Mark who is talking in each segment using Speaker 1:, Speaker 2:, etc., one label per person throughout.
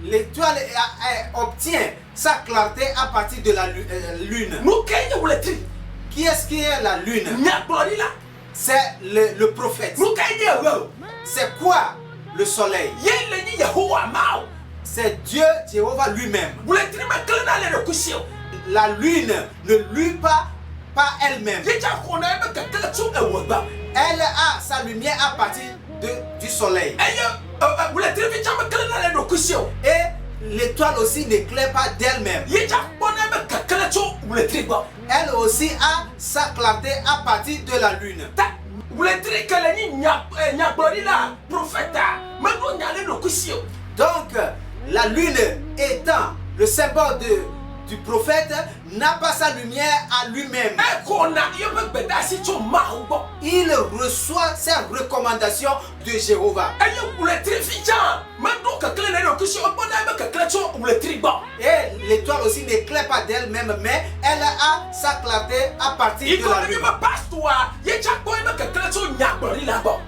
Speaker 1: L'étoile obtient sa clarté à partir de la lune. Qui est-ce qui est la lune? C'est le prophète. C'est quoi le soleil? C'est Dieu, Jéhovah lui-même. La lune ne luit pas elle-même. Elle a sa lumière à partir du soleil. Et l'étoile aussi n'éclaire pas d'elle-même. Elle aussi a sa clarté à partir de la lune. Donc, la lune étant le symbole du prophète, n'a pas sa lumière à lui-même. Il reçoit ses recommandations de Jéhovah. Et l'étoile aussi n'éclaire pas d'elle-même, mais elle a sa clarté à partir de la lune.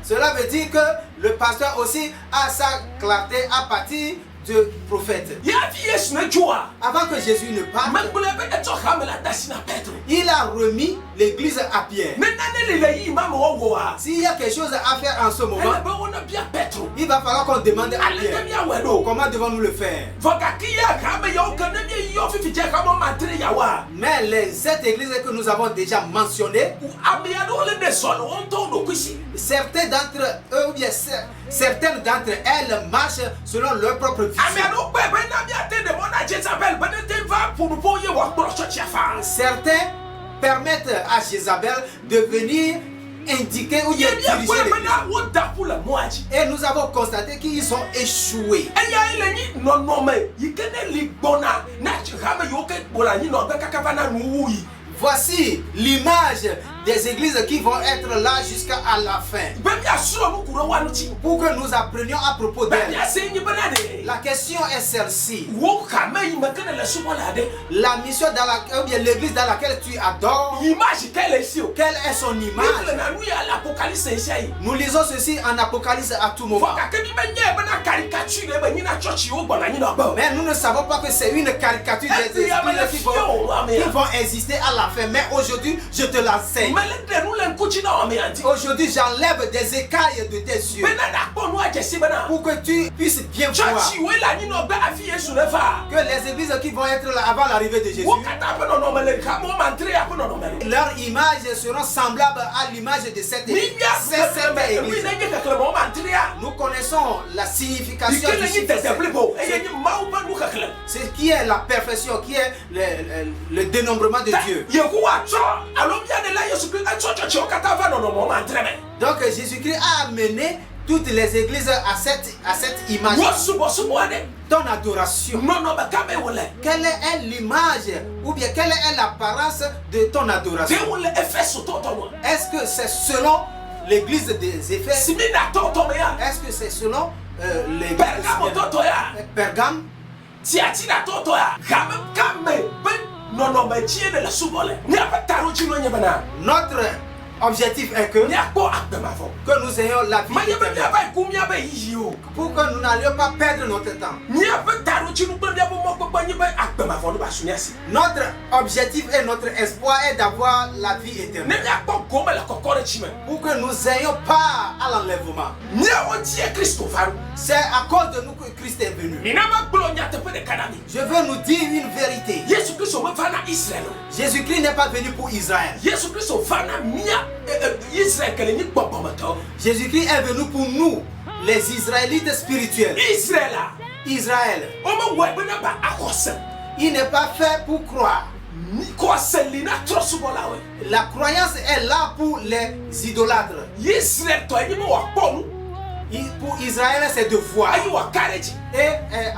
Speaker 1: Cela veut dire que le pasteur aussi a sa clarté à partir de prophète. Avant que Jésus ne parte, il a remis l'église à Pierre. S'il y a quelque chose à faire en ce moment, il va falloir qu'on demande à Pierre. Comment devons-nous le faire? Mais cette église que nous avons déjà mentionnée, certaines d'entre elles marchent selon leur propre vision. Certains permettent à Jézabel de venir indiquer où il est dirigé. Et nous avons constaté qu'ils ont échoué. Voici l'image des églises qui vont être là jusqu'à la fin. Pour que nous apprenions à propos d'elles. La question est celle-ci. La mission dans laquelle, ou bien l'église dans laquelle tu adores, quelle est son image? Nous lisons ceci en Apocalypse à tout moment. Mais nous ne savons pas que c'est une caricature des esprits qui vont exister à la fin. Mais aujourd'hui, je te l'enseigne. Aujourd'hui, j'enlève des écailles de tes yeux pour que tu puisses bien voir que les églises qui vont être là avant l'arrivée de Jésus, leurs images seront semblables à l'image de cette église. Nous connaissons la signification du chiffre 7. Ce qui est la perfection, qui est le dénombrement de Dieu. Donc Jésus-Christ a amené toutes les églises à cette image. Ton adoration. Quelle est l'image ou bien quelle est l'apparence de ton adoration? Est-ce que c'est selon l'église des Éphèses? Est-ce que c'est selon l'église de Pergame? Notre objectif est que nous ayons la vie éternelle. Pour que nous n'allions pas perdre notre temps. Notre objectif et notre espoir est d'avoir la vie éternelle. Pour que nous ayons part à l'enlèvement. C'est à cause de nous que Christ est venu. Je veux nous dire une vérité. Jésus-Christ n'est pas venu pour Israël. Jésus-Christ est venu pour nous, les Israélites spirituels. Israël. Il n'est pas fait pour croire. La croyance est là pour les idolâtres. Pour Israël, c'est de voir et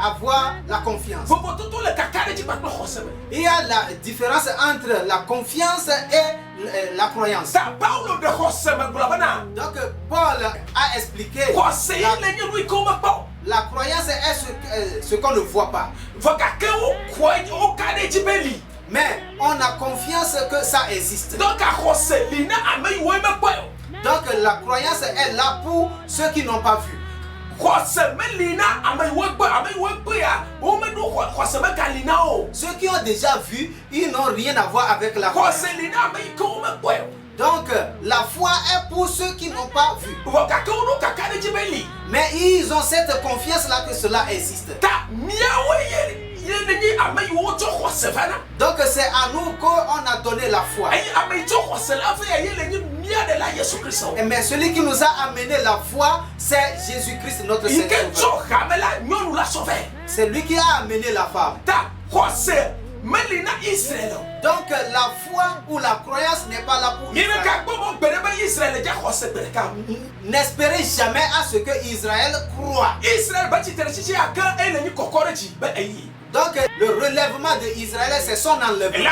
Speaker 1: avoir la confiance. Il y a la différence entre la confiance et la croyance. Donc Paul a expliqué la croyance est ce qu'on ne voit pas. Mais on a confiance que ça existe. Donc la croyance est là pour ceux qui n'ont pas vu. Ceux qui ont déjà vu, ils n'ont rien à voir avec la foi. Donc la foi est pour ceux qui n'ont pas vu. Mais ils ont cette confiance-là que cela existe. Donc c'est à nous qu'on a donné la foi. Mais celui qui nous a amené la foi, c'est Jésus-Christ, notre Seigneur. C'est lui qui a amené la femme. Donc la foi ou la croyance n'est pas là pour Israël. N'espérez jamais à ce que Israël croit. Donc le relèvement d'Israël, c'est son enlèvement.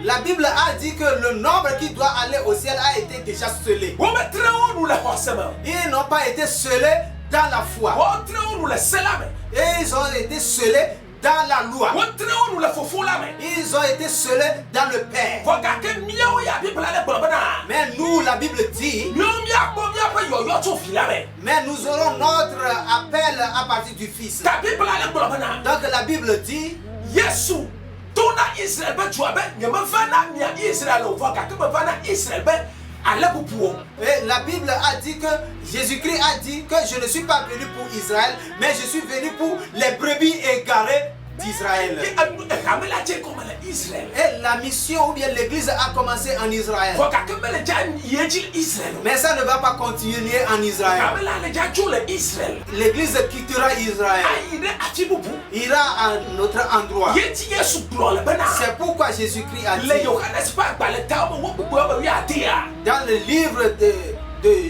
Speaker 1: La Bible a dit que le nombre qui doit aller au ciel a été déjà scellé. Ils n'ont pas été scellés dans la foi. Et ils ont été scellés dans la loi. Ils ont été scellés dans le Père. Mais nous, la Bible dit, mais nous aurons notre appel à partir du Fils. Donc la Bible dit, et la Bible a dit que Jésus-Christ a dit que je ne suis pas venu pour Israël, mais je suis venu pour les brebis égarées d'Israël. Et la mission ou bien l'église a commencé en Israël. Mais ça ne va pas continuer en Israël. L'église quittera Israël. Il ira à un autre endroit. C'est pourquoi Jésus-Christ a dit dans le livre de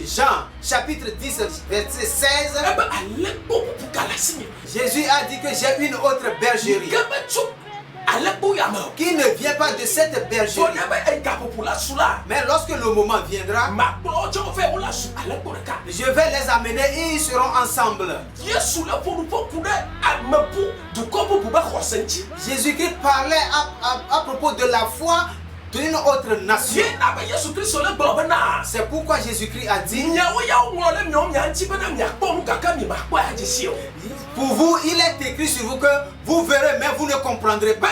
Speaker 1: Jean, chapitre 10, verset 16, Jésus a dit que j'ai une autre bergerie qui ne vient pas de cette bergerie. Mais lorsque le moment viendra, je vais les amener et ils seront ensemble. Jésus-Christ parlait à propos de la foi d'une autre nation. C'est pourquoi Jésus-Christ a dit, pour vous, il est écrit sur vous que vous verrez, mais vous ne comprendrez pas.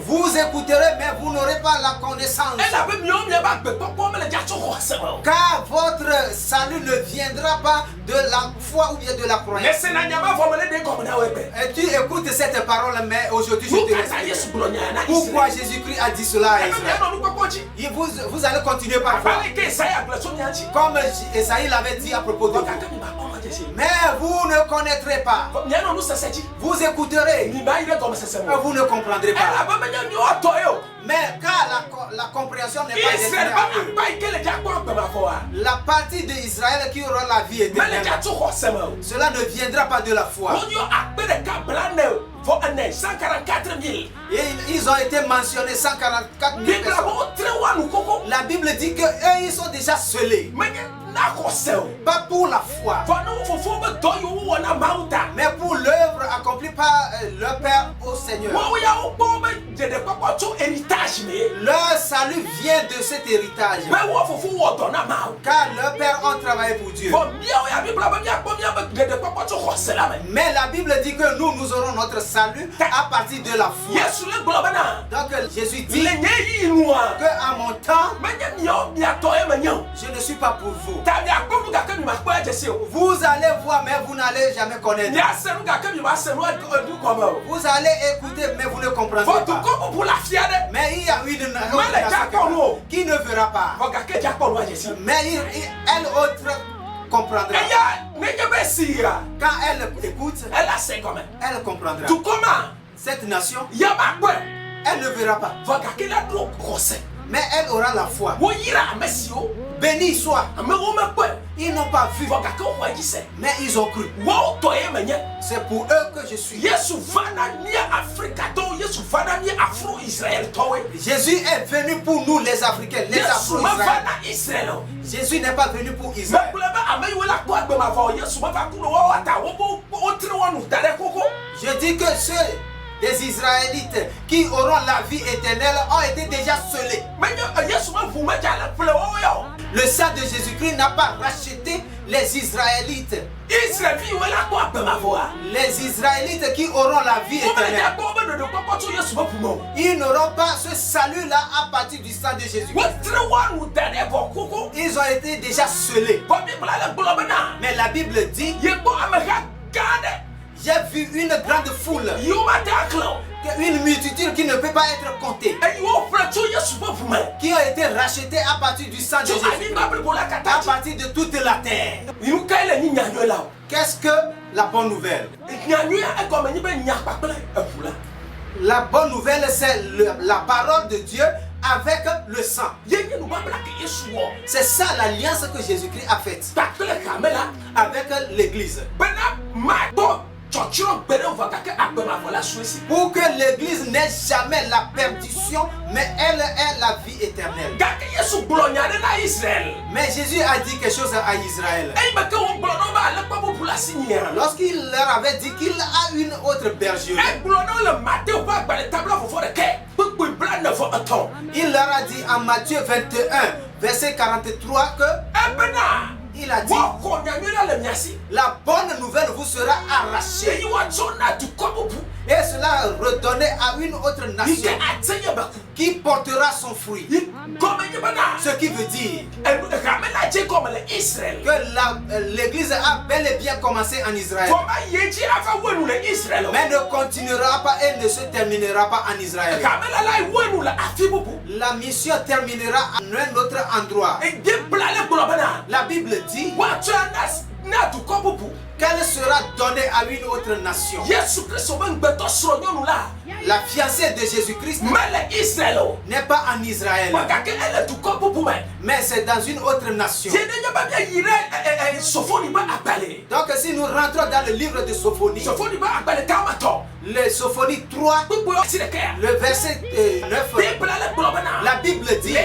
Speaker 1: Vous écouterez, mais vous n'aurez pas la connaissance. Car votre salut ne viendra pas de la foi ou bien de la croyance. Et tu écoutes cette parole, mais aujourd'hui je te laisse. Pourquoi Jésus-Christ a dit cela à Israël? Vous allez continuer par voir. Comme Esaïe l'avait dit à propos de vous. Mais vous ne connaîtrez pas. Vous écouterez, mais vous ne comprendrez pas. Mais car la compréhension n'est pas destinée à eux. La partie d'Israël qui aura la vie éternelle, cela ne viendra pas de la foi. Et ils ont été mentionnés 144 000 personnes. La Bible dit que eux ils sont déjà scellés. Pas pour la foi, mais pour l'œuvre accomplie par leur Père au Seigneur. Leur salut vient de cet héritage, car leurs pères ont travaillé pour Dieu. Mais la Bible dit que nous aurons notre salut à partir de la foi. Donc Jésus dit que à mon temps, je ne suis pas pour vous. Vous allez voir, mais vous n'allez jamais connaître. Vous allez écouter, mais vous ne comprendrez pas. Mais il y a une nation qui ne verra pas. Mais elle autre comprendra. Quand elle écoute, elle comprendra. Cette nation, elle ne verra pas. Mais elle aura la foi. Béni soit. Ils n'ont pas vu, mais ils ont cru. C'est pour eux que je suis. Jésus est venu pour nous les Africains, les Afro-Israéliens. Jésus n'est pas venu pour Israël. Je dis que ceux des Israélites qui auront la vie éternelle ont été déjà scellés. Le sang de Jésus-Christ n'a pas racheté les Israélites. Les Israélites qui auront la vie éternelle, ils n'auront pas ce salut-là à partir du sang de Jésus-Christ. Ils ont été déjà scellés. Mais la Bible dit, j'ai vu une grande foule, une multitude qui ne peut pas être comptée, qui ont été rachetés à partir du sang de Jésus-Christ, à partir de toute la terre. Qu'est-ce que la bonne nouvelle? La bonne nouvelle, c'est la parole de Dieu avec le sang. C'est ça l'alliance que Jésus-Christ a faite avec l'église. Pour que l'église n'ait jamais la perdition, mais elle ait la vie éternelle. Mais Jésus a dit quelque chose à Israël. Lorsqu'il leur avait dit qu'il a une autre bergerie, il leur a dit en Matthieu 21, verset 43 que il a dit, la bonne nouvelle vous sera arrachée et cela redonné à une autre nation qui portera son fruit. Ce qui veut dire que l'église a bel et bien commencé en Israël, mais ne continuera pas et ne se terminera pas en Israël. La mission terminera à un autre endroit. La Bible dit qu'elle sera donnée à une autre nation. La fiancée de Jésus-Christ n'est pas en Israël, mais c'est dans une autre nation. Donc si nous rentrons dans le livre de Sophonie, le Sophonie 3, le verset 9, la Bible dit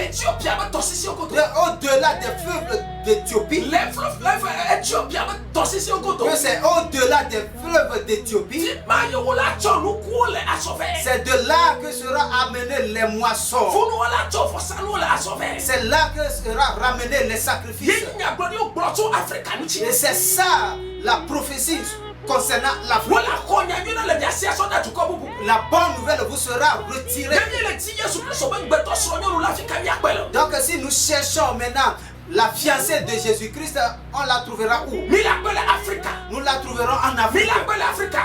Speaker 1: au-delà des fleuves d'Éthiopie, que c'est au-delà des fleuves d'Éthiopie, c'est de là que sera amené les moissons. C'est là que sera ramené les sacrifices. Et c'est ça la prophétie concernant l'Afrique. La bonne nouvelle vous sera retirée. Donc si nous cherchons maintenant la fiancée de Jésus-Christ, on la trouvera où? Nous la trouverons en Afrique.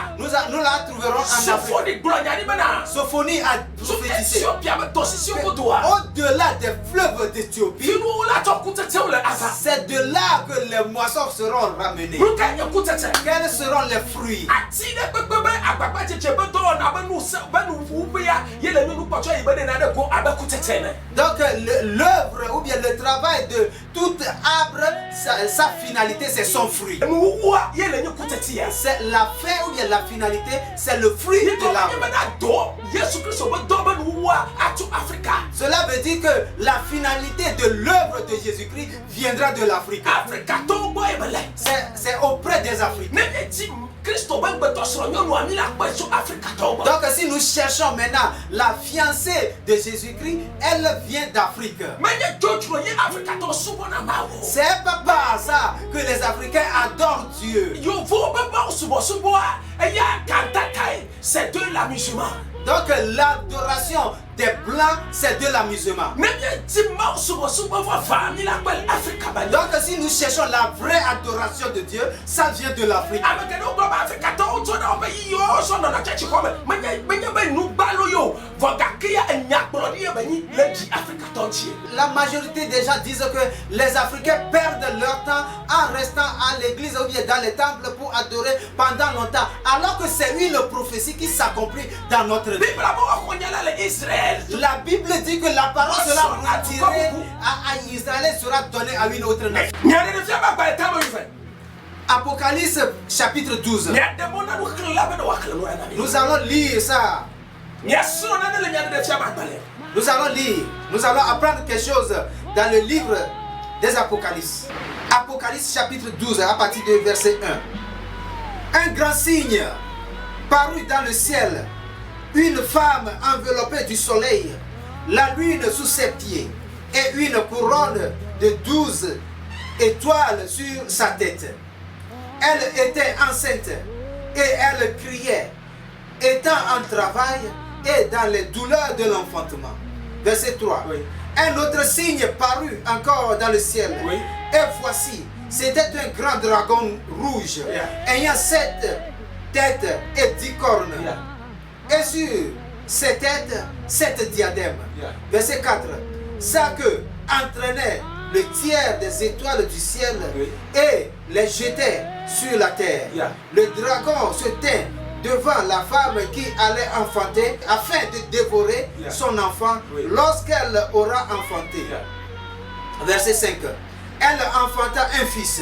Speaker 1: Nous la trouverons en Afrique. Sophonie a prophétisé au-delà des fleuves d'Éthiopie. C'est de là que les moissons seront ramenées. Quels seront les fruits? Donc l'œuvre ou bien le travail de tout arbre, sa finalité c'est son fruit. C'est la fin ou bien la finalité, c'est le fruit de l'arbre. Cela veut dire que la finalité de l'œuvre de Jésus-Christ viendra de l'Afrique. C'est auprès des Africains. Donc si nous cherchons maintenant la fiancée de Jésus-Christ, elle vient d'Afrique. C'est pas par ça que les Africains adorent Dieu. C'est de l'amusement. Donc l'adoration des blancs, c'est de l'amusement. Donc si nous cherchons la vraie adoration de Dieu, ça vient de l'Afrique. La majorité des gens disent que les Africains perdent leur temps en restant à l'église ou bien dans les temples pour adorer pendant longtemps, alors que c'est une prophétie qui s'accomplit dans notre vie. La Bible dit que la parole sera retirée à Israël, sera donnée à une autre nation. Apocalypse chapitre 12. Nous allons lire ça. Nous allons lire. Nous allons apprendre quelque chose dans le livre des Apocalypses. Apocalypse chapitre 12 à partir du verset 1. Un grand signe parut dans le ciel. Une femme enveloppée du soleil, la lune sous ses pieds et une couronne de 12 étoiles sur sa tête. Elle était enceinte et elle criait, étant en travail et dans les douleurs de l'enfantement. Verset 3. Oui. Un autre signe parut encore dans le ciel. Oui. Et voici, c'était un grand dragon rouge, ayant 7 têtes et 10 cornes. Et sur ces têtes, 7 diadèmes. Verset 4. Sa queue entraînait le tiers des étoiles du ciel et les jetait sur la terre. Le dragon se tint devant la femme qui allait enfanter afin de dévorer son enfant lorsqu'elle aura enfanté. Verset 5. Elle enfanta un fils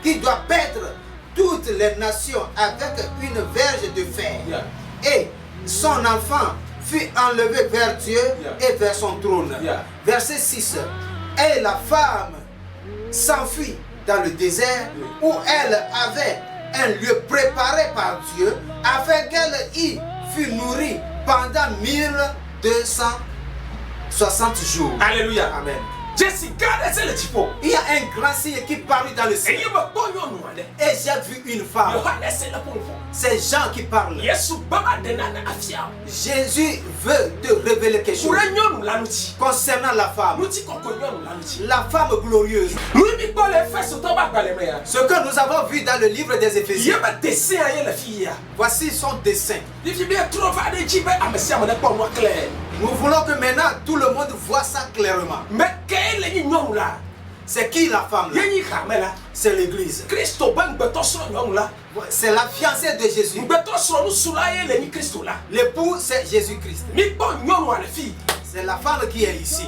Speaker 1: qui doit paître toutes les nations avec une verge de fer. Et son enfant fut enlevé vers Dieu et vers son trône. Verset 6. Et la femme s'enfuit dans le désert où elle avait un lieu préparé par Dieu afin qu'elle y fût nourrie pendant 1260 jours. Alléluia. Amen. Il y a un grand signe qui parut dans le ciel. Et j'ai vu une femme. C'est Jean qui parle. Jésus veut te révéler quelque chose concernant la femme. La femme glorieuse. Ce que nous avons vu dans le livre des Éphésiens. Voici son dessin. Nous voulons que maintenant tout le monde voit ça clairement. C'est qui la femme là? C'est l'église. C'est la fiancée de Jésus. L'époux c'est Jésus-Christ. C'est la femme qui est ici.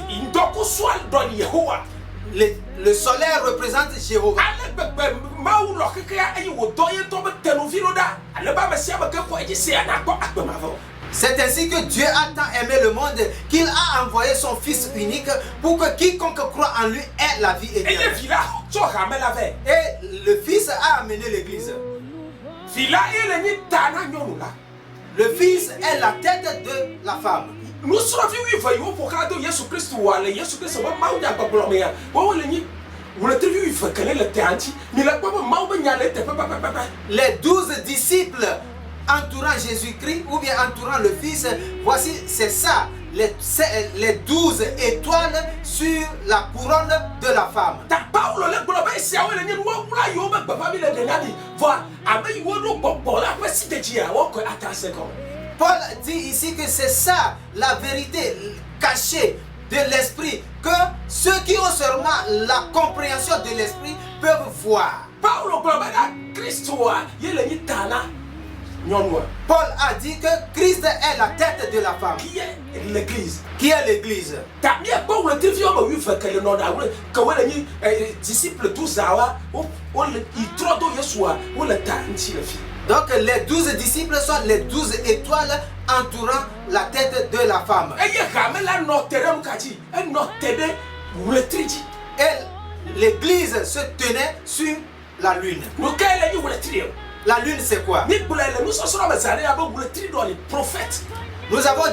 Speaker 1: Le soleil représente Jéhovah. C'est ainsi que Dieu a tant aimé le monde qu'il a envoyé son Fils unique pour que quiconque croit en lui ait la vie éternelle. Et le Fils a amené l'église. Le Fils est la tête de la femme. Les 12 disciples entourant Jésus-Christ ou bien entourant le Fils, voici, c'est ça, les 12 étoiles sur la couronne de la femme. Paul dit ici que c'est ça la vérité cachée de l'esprit, que ceux qui ont seulement la compréhension de l'esprit peuvent voir. Paul a dit que Christ est la tête de la femme. Qui est l'église? Qui est l'église? Donc les 12 disciples sont les 12 étoiles entourant la tête de la femme. Et l'église se tenait sur la lune. La lune c'est quoi? Nous avons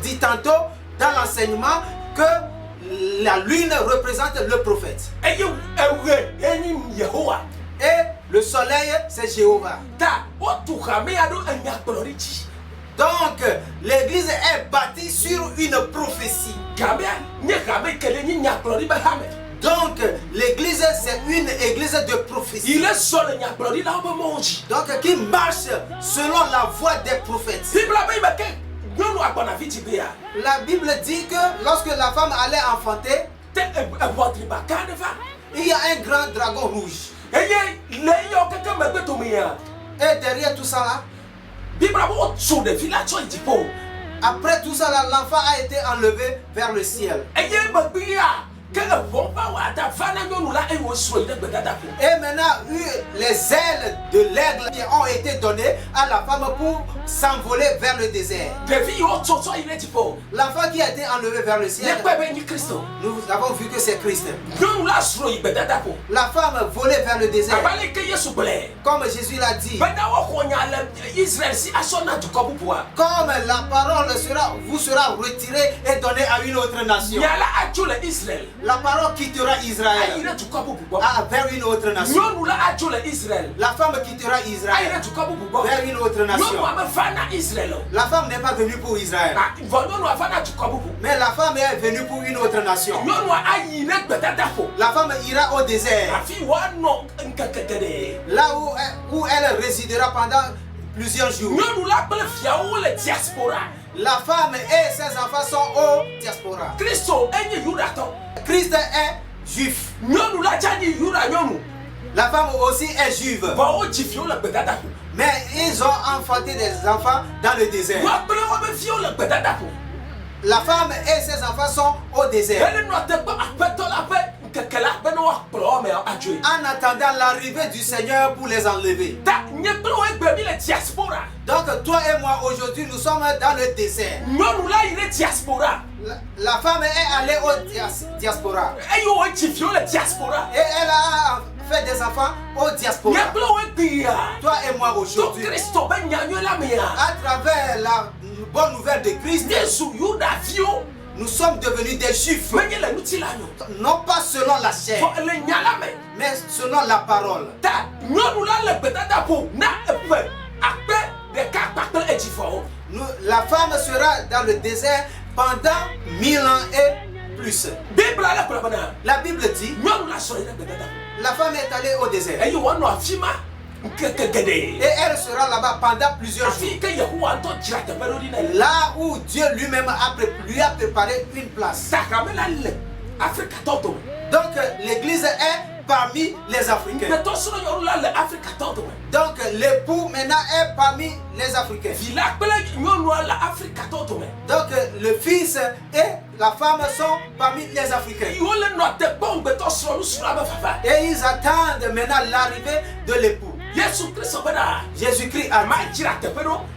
Speaker 1: dit tantôt dans l'enseignement que la lune représente le prophète. Et le soleil c'est Jéhovah. Donc l'église est bâtie sur une prophétie. Donc l'église c'est une église de prophétie. Donc qui marche selon la voie des prophètes. La Bible dit que lorsque la femme allait enfanter, il y a un grand dragon rouge. Et derrière tout ça là, après tout ça là, l'enfant a été enlevé vers le ciel. Et maintenant, les ailes de l'aigle ont été données à la femme pour s'envoler vers le désert. L'enfant qui a été enlevé vers le ciel, nous avons vu que c'est Christ. La femme volait vers le désert. Comme Jésus l'a dit. Comme la parole vous sera retirée et donnée à une autre nation. La parole quittera Israël vers une autre nation. La femme quittera Israël vers une autre nation. La femme n'est pas venue pour Israël. Mais la femme est venue pour une autre nation. La femme ira au désert. Là où elle résidera pendant plusieurs jours. La femme et ses enfants sont au diaspora. Christ est juif. La femme aussi est juive. Mais ils ont enfanté des enfants dans le désert. La femme et ses enfants sont au désert. En attendant l'arrivée du Seigneur pour les enlever. Donc toi et moi aujourd'hui nous sommes dans le désert. La femme est allée au diaspora. Et elle a fait des enfants au diaspora. Toi et moi aujourd'hui, à travers la bonne nouvelle de Christ, nous sommes devenus des juifs. Non pas selon la chair, mais selon la parole. La femme sera dans le désert pendant 1000 ans et plus. La Bible dit, la femme est allée au désert. Et elle sera là-bas pendant plusieurs jours. Là où Dieu lui-même lui a préparé une place. Donc l'église est parmi les Africains. Donc l'époux maintenant est parmi les Africains. Donc le fils et la femme sont parmi les Africains. Et ils attendent maintenant l'arrivée de l'époux. Jésus-Christ a dit,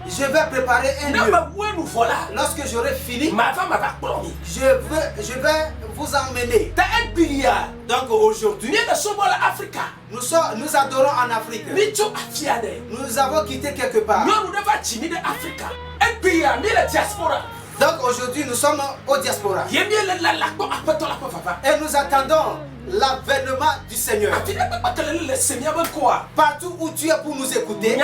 Speaker 1: je vais préparer un lieu. Lorsque j'aurai fini, je vais vous emmener. Donc aujourd'hui, nous adorons en Afrique. Nous avons quitté quelque part. Donc aujourd'hui nous sommes au diaspora. Et nous attendons l'avènement du Seigneur. Partout où tu es pour nous écouter,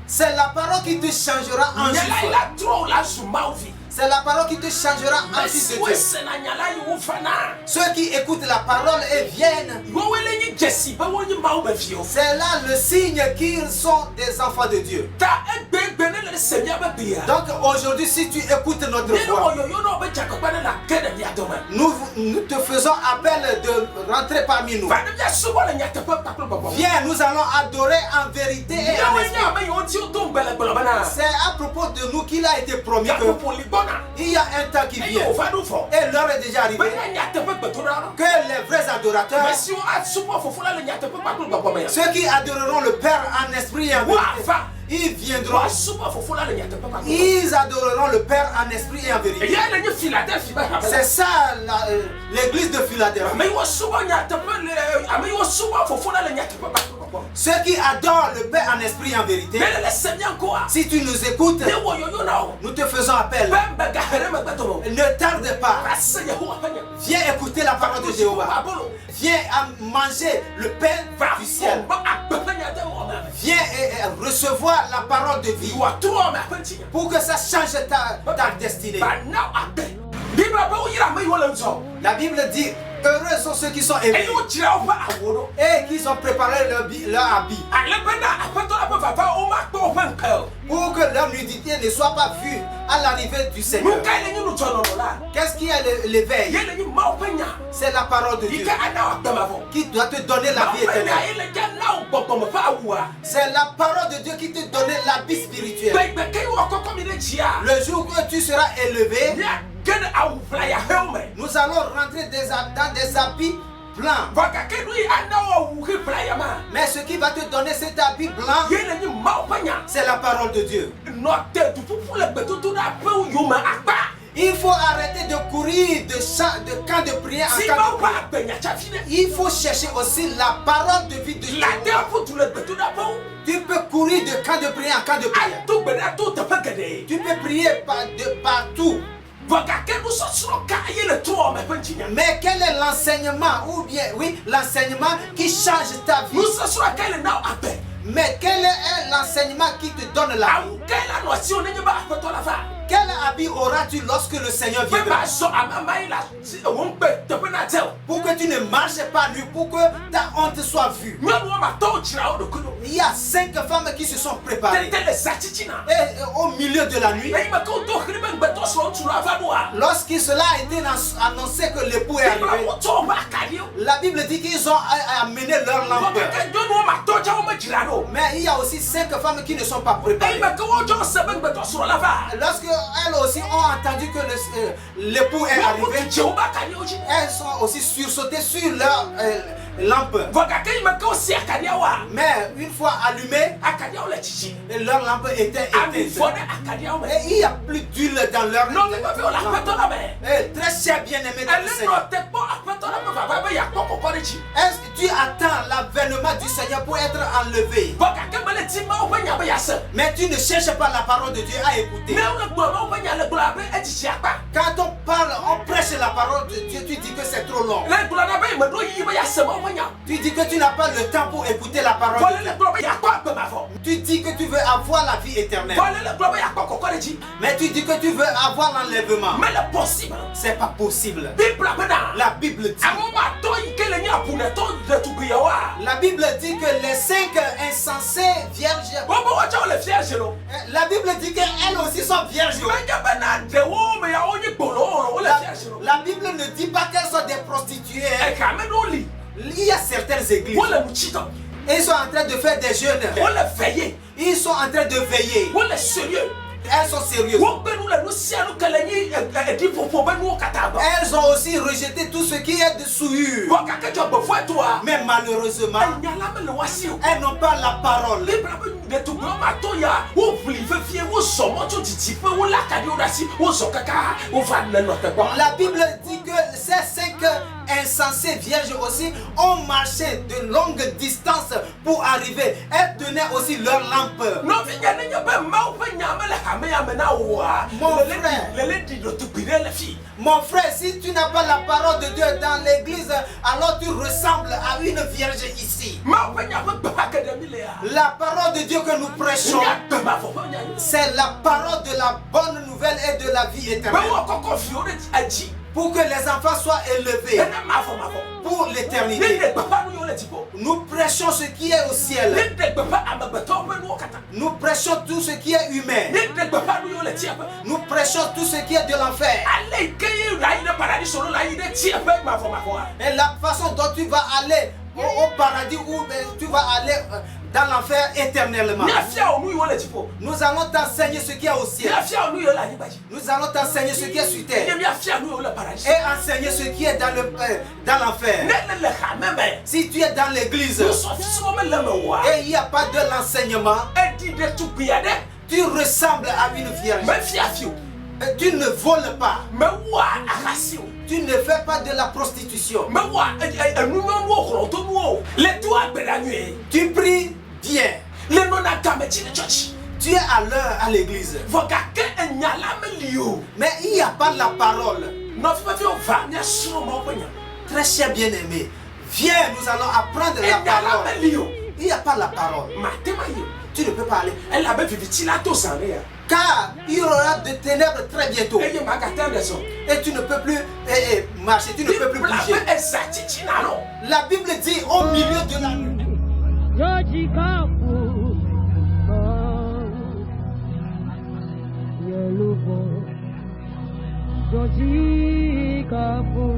Speaker 1: c'est la parole qui te changera en juif. C'est la parole qui te changera en fils de Dieu. Ceux qui écoutent la parole et viennent, c'est là le signe qu'ils sont des enfants de Dieu. Donc aujourd'hui, si tu écoutes notre voix, nous te faisons appel de rentrer parmi nous. Viens, nous allons adorer en vérité et en esprit. C'est à propos de nous qu'il a été promis que il y a un temps qui vient et l'heure est déjà arrivée que les vrais adorateurs, ceux qui adoreront le Père en esprit et en vérité, ils viendront. Ils adoreront le Père en esprit et en vérité. C'est ça l'église de Philadelphie. Ceux qui adorent le Père en esprit et en vérité, si tu nous écoutes, nous te faisons appel. Ne tarde pas. Viens écouter la parole de Jéhovah. Viens manger le pain du ciel. Viens recevoir la parole de vie pour que ça change ta destinée. La Bible dit, heureux sont ceux qui sont aimés et qui ont préparé leur habit pour que leur nudité ne soit pas vue à l'arrivée du Seigneur. Qu'est-ce qui est l'éveil? C'est la parole de Dieu qui doit te donner la vie éternelle. C'est la parole de Dieu qui te donne la vie spirituelle. Le jour où tu seras élevé, nous allons rentrer dans des habits blanc. Mais ce qui va te donner cet habit blanc, c'est la parole de Dieu. Il faut arrêter de courir de camp de prière en camp de prière. Il faut chercher aussi la parole de vie de Dieu. Tu peux courir de camp de prière en camp de prière. Tu peux prier de partout. Mais quel est l'enseignement, ou bien, oui, l'enseignement qui change ta vie? Mais quel est l'enseignement qui te donne la vie? Quel habit auras-tu lorsque le Seigneur viendra? Pour que tu ne marches pas nu, pour que ta honte soit vue. Il y a 5 femmes qui se sont préparées. Et au milieu de la nuit, lorsque cela a été annoncé que l'époux est arrivé, la Bible dit qu'ils ont amené leur lampe. Mais il y a aussi 5 femmes qui ne sont pas préparées. Lorsque elles aussi ont entendu que l'époux est arrivé, elles sont aussi sursautées sur leur lampe. Mais une fois allumée, leur lampe était éteinte. Et il n'y a plus d'huile dans leur lampe. Très cher bien-aimé dans le Seigneur. Est-ce que tu attends l'avènement du Seigneur pour être enlevé? Mais tu ne cherches pas la parole de Dieu à écouter. Quand on parle, on prêche la parole de Dieu, tu dis que c'est trop long. Tu dis que tu n'as pas le temps pour écouter la parole de Dieu. Tu dis que tu veux avoir la vie éternelle. Mais tu dis que tu veux avoir l'enlèvement. C'est pas possible. La Bible dit. La Bible dit que les 5 insensés vierges. La Bible dit qu'elles aussi sont vierges. La Bible ne dit pas qu'elles sont des prostituées. Il y a certaines églises. Ils sont en train de faire des jeûnes. Ils sont en train de veiller. Elles sont sérieuses. Elles ont aussi rejeté tout ce qui est de souillure. Mais malheureusement, elles n'ont pas la parole. La Bible dit que ces 5 insensés vierges aussi ont marché de longues distances pour arriver. Elles tenaient aussi leur lampe. Mon frère, si tu n'as pas la parole de Dieu dans l'église, alors tu ressembles à une vierge ici. La parole de Dieu que nous prêchons, c'est la parole de la bonne nouvelle et de la vie éternelle. Pour que les enfants soient élevés pour l'éternité. Nous prêchons ce qui est au ciel. Nous prêchons tout ce qui est humain. Nous prêchons tout ce qui est de l'enfer. Et la façon dont tu vas aller au paradis ou tu vas aller dans l'enfer éternellement. Nous allons t'enseigner ce qui est au ciel. Nous allons t'enseigner ce qui est sur terre. Et enseigner ce qui est dans l'enfer. Si tu es dans l'église et il n'y a pas de l'enseignement, tu ressembles à une vierge. Tu ne voles pas. Tu ne fais pas de la prostitution. Tu pries bien. Tu es à l'heure à l'église. Mais il n'y a pas la parole. Très cher bien-aimé, viens, nous allons apprendre la parole. Il n'y a pas la parole. Tu ne peux pas aller. Car il y aura de ténèbres très bientôt. Et tu ne peux plus marcher, tu ne peux plus bouger. La Bible dit au milieu de la nuit. Georgie Kapu.